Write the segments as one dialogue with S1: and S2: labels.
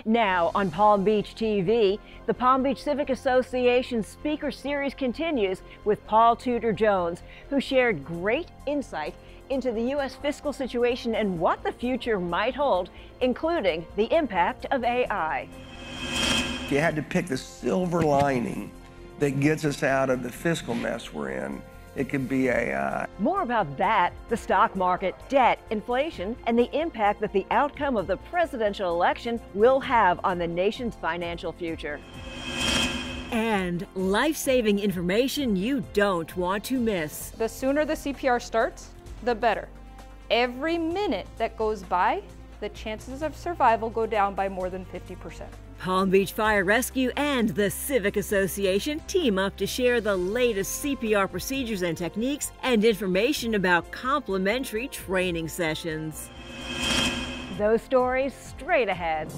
S1: Now on Palm Beach TV, the Palm Beach Civic Association Speaker Series continues with Paul Tudor Jones, who shared great insight into the U.S. fiscal situation and what the future might hold, including the impact of AI.
S2: If you had to pick the silver lining that gets us out of the fiscal mess we're in, it could be AI.
S1: More about that, the stock market, debt, inflation, and the impact that the outcome of the presidential election will have on the nation's financial future. And life-saving information you don't want to miss.
S3: The sooner the CPR starts, the better. Every minute that goes by, the chances of survival go down by more than 50%.
S1: Palm Beach Fire Rescue and the Civic Association team up to share the latest CPR procedures and techniques and information about complimentary training sessions. Those stories straight ahead.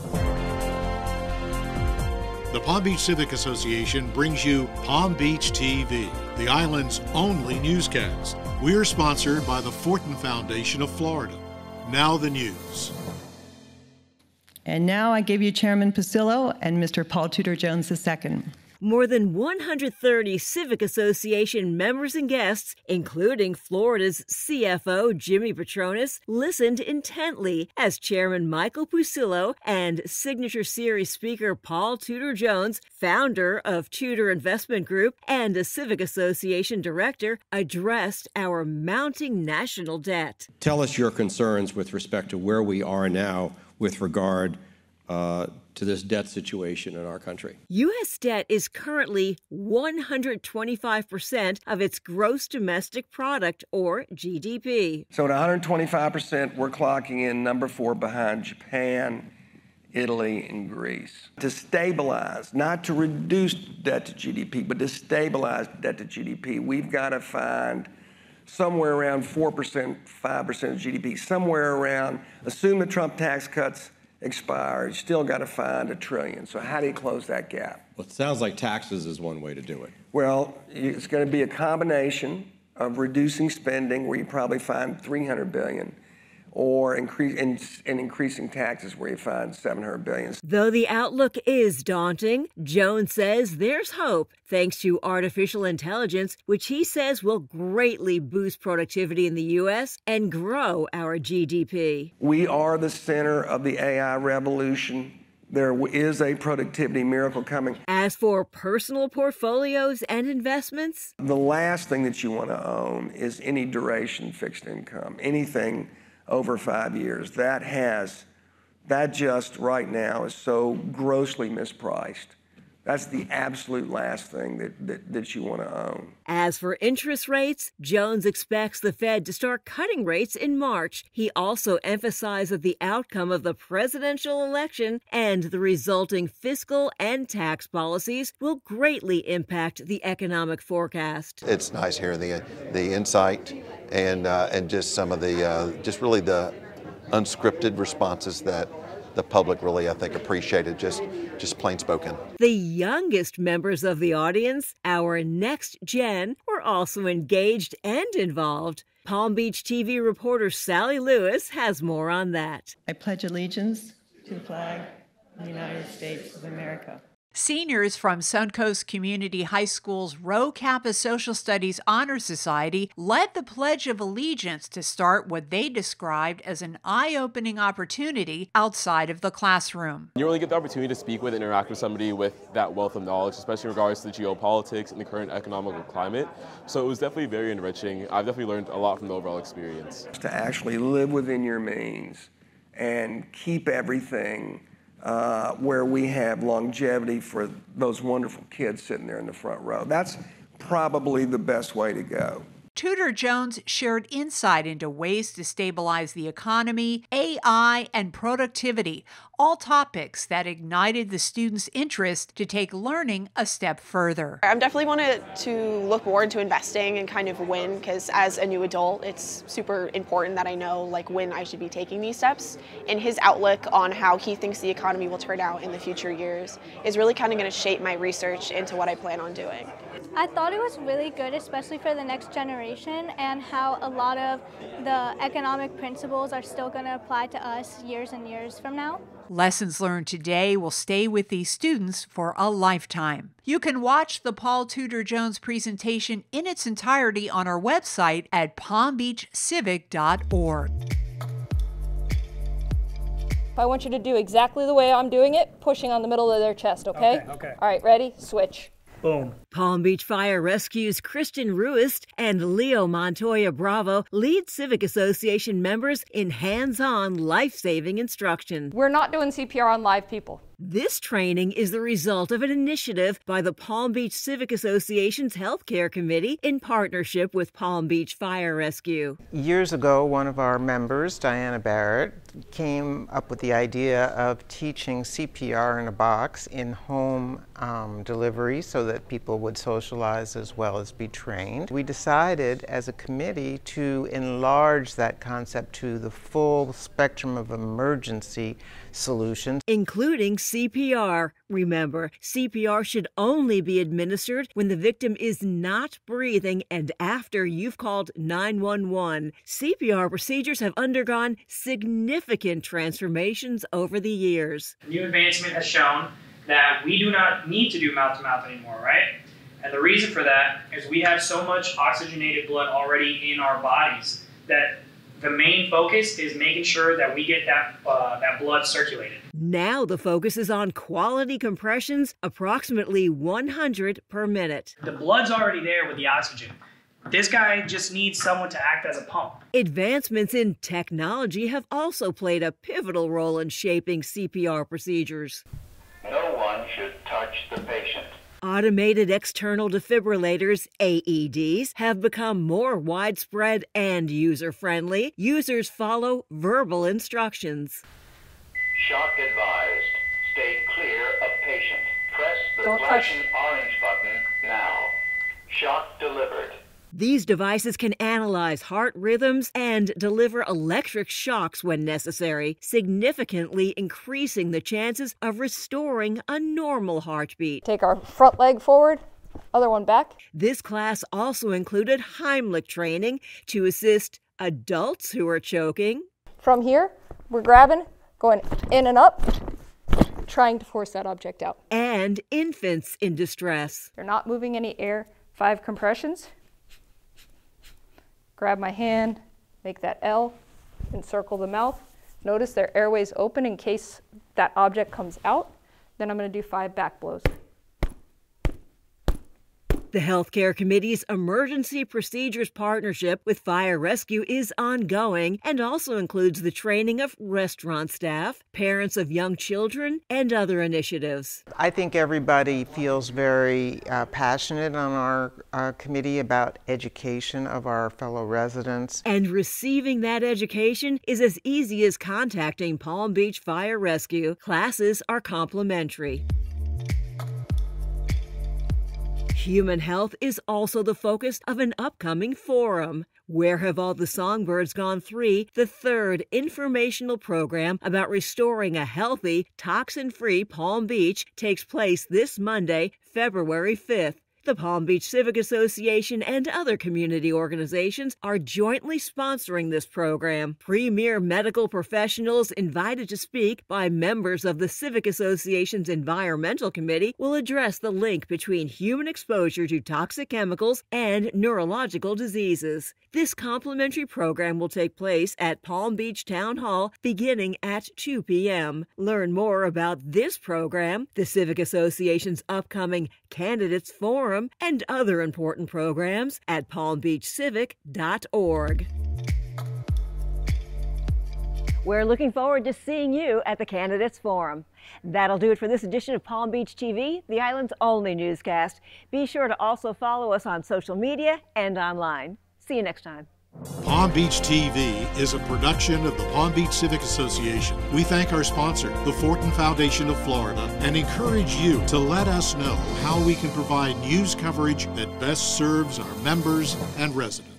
S4: The Palm Beach Civic Association brings you Palm Beach TV, the island's only newscast. We are sponsored by the Fortin Foundation of Florida. Now the news.
S5: And now I give you Chairman Pasillo and Mr. Paul Tudor Jones II.
S1: More than 130 Civic Association members and guests, including Florida's CFO Jimmy Petronis, listened intently as Chairman Michael Pasillo and Signature Series Speaker Paul Tudor Jones, founder of Tudor Investment Group and a Civic Association director, addressed our mounting national debt.
S6: Tell us your concerns with respect to where we are now with regard to this debt situation in our country.
S1: U.S. debt is currently 125% of its gross domestic product, or GDP.
S2: So at 125%, we're clocking in number 4 behind Japan, Italy, and Greece. To stabilize, not to reduce debt to GDP, but to stabilize debt to GDP, we've got to find somewhere around 4%, 5% of GDP, somewhere around, assume the Trump tax cuts expire, you still got to find $1 trillion. So how do you close that gap?
S6: Well, it sounds like taxes is one way to do it.
S2: Well, it's going to be a combination of reducing spending, where you probably find $300 billion, or increasing taxes, where you find $700 billion.
S1: Though the outlook is daunting, Jones says there's hope thanks to artificial intelligence, which he says will greatly boost productivity in the U.S. and grow our GDP.
S2: We are the center of the AI revolution. There is a productivity miracle coming.
S1: As for personal portfolios and investments,
S2: the last thing that you want to own is any duration fixed income, anything over 5 years. That just right now is so grossly mispriced. That's the absolute last thing that you want to own.
S1: As for interest rates, Jones expects the Fed to start cutting rates in March. He also emphasized that the outcome of the presidential election and the resulting fiscal and tax policies will greatly impact the economic forecast.
S7: It's nice hearing the insight and just some of the just really the unscripted responses that the public really, I think, appreciated, just plain spoken.
S1: The youngest members of the audience, our next gen, were also engaged and involved. Palm Beach TV reporter Sally Lewis has more on that.
S5: I pledge allegiance to the flag of the United States of America.
S8: Seniors from Suncoast Community High School's Rho Kappa Social Studies Honor Society led the Pledge of Allegiance to start what they described as an eye-opening opportunity outside of the classroom.
S9: You really get the opportunity to speak with and interact with somebody with that wealth of knowledge, especially in regards to the geopolitics and the current economical climate. So it was definitely very enriching. I've definitely learned a lot from the overall experience.
S2: To actually live within your means and keep everything where we have longevity for those wonderful kids sitting there in the front row. That's probably the best way to go.
S8: Tudor Jones shared insight into ways to stabilize the economy, AI, and productivity, all topics that ignited the students' interest to take learning a step further.
S10: I'm definitely wanted to look forward to investing and kind of when, because as a new adult, it's super important that I know when I should be taking these steps. And his outlook on how he thinks the economy will turn out in the future years is really kind of going to shape my research into what I plan on doing.
S11: I thought it was really good, especially for the next generation, and how a lot of the economic principles are still going to apply to us years and years from now.
S8: Lessons learned today will stay with these students for a lifetime. You can watch the Paul Tudor Jones presentation in its entirety on our website at palmbeachcivic.org.
S3: I want you to do exactly the way I'm doing it, pushing on the middle of their chest, okay?
S12: Okay.
S3: All right, ready? Switch.
S12: Boom.
S1: Palm Beach Fire Rescue's Kristen Ruist and Leo Montoya Bravo lead Civic Association members in hands-on life-saving instruction.
S3: We're not doing CPR on live people.
S1: This training is the result of an initiative by the Palm Beach Civic Association's Healthcare Committee in partnership with Palm Beach Fire Rescue.
S13: Years ago, one of our members, Diana Barrett, came up with the idea of teaching CPR in a box in home delivery so that people would socialize as well as be trained. We decided as a committee to enlarge that concept to the full spectrum of emergency solutions,
S1: including CPR. Remember, CPR should only be administered when the victim is not breathing and after you've called 911. CPR procedures have undergone significant transformations over the years.
S12: New advancement has shown that we do not need to do mouth-to-mouth anymore, right? And the reason for that is we have so much oxygenated blood already in our bodies that the main focus is making sure that we get that blood circulated.
S1: Now the focus is on quality compressions, approximately 100 per minute.
S12: The blood's already there with the oxygen. This guy just needs someone to act as a pump.
S1: Advancements in technology have also played a pivotal role in shaping CPR procedures.
S14: No one should touch the patient.
S1: Automated external defibrillators, AEDs, have become more widespread and user-friendly. Users follow verbal instructions.
S14: Shock advised. Stay clear of patient. Press the
S3: Don't
S14: flashing orange button now. Shock delivered.
S1: These devices can analyze heart rhythms and deliver electric shocks when necessary, significantly increasing the chances of restoring a normal heartbeat.
S3: Take our front leg forward, other one back.
S1: This class also included Heimlich training to assist adults who are choking.
S3: From here, we're grabbing, going in and up, trying to force that object out.
S1: And infants in distress.
S3: They're not moving any air. 5 compressions. Grab my hand, make that L, encircle the mouth. Notice their airways open in case that object comes out. Then I'm going to do 5 back blows.
S1: The Healthcare Committee's Emergency Procedures Partnership with Fire Rescue is ongoing and also includes the training of restaurant staff, parents of young children, and other initiatives.
S13: I think everybody feels very passionate on our committee about education of our fellow residents.
S1: And receiving that education is as easy as contacting Palm Beach Fire Rescue. Classes are complimentary. Human health is also the focus of an upcoming forum. Where Have All the Songbirds Gone 3, the third informational program about restoring a healthy, toxin-free Palm Beach, takes place this Monday, February 5th. The Palm Beach Civic Association and other community organizations are jointly sponsoring this program. Premier medical professionals invited to speak by members of the Civic Association's Environmental Committee will address the link between human exposure to toxic chemicals and neurological diseases. This complimentary program will take place at Palm Beach Town Hall beginning at 2 p.m. Learn more about this program, the Civic Association's upcoming Candidates Forum, and other important programs at palmbeachcivic.org.
S15: We're looking forward to seeing you at the Candidates Forum. That'll do it for this edition of Palm Beach TV, the island's only newscast. Be sure to also follow us on social media and online. See you next time.
S4: Palm Beach TV is a production of the Palm Beach Civic Association. We thank our sponsor, the Fortin Foundation of Florida, and encourage you to let us know how we can provide news coverage that best serves our members and residents.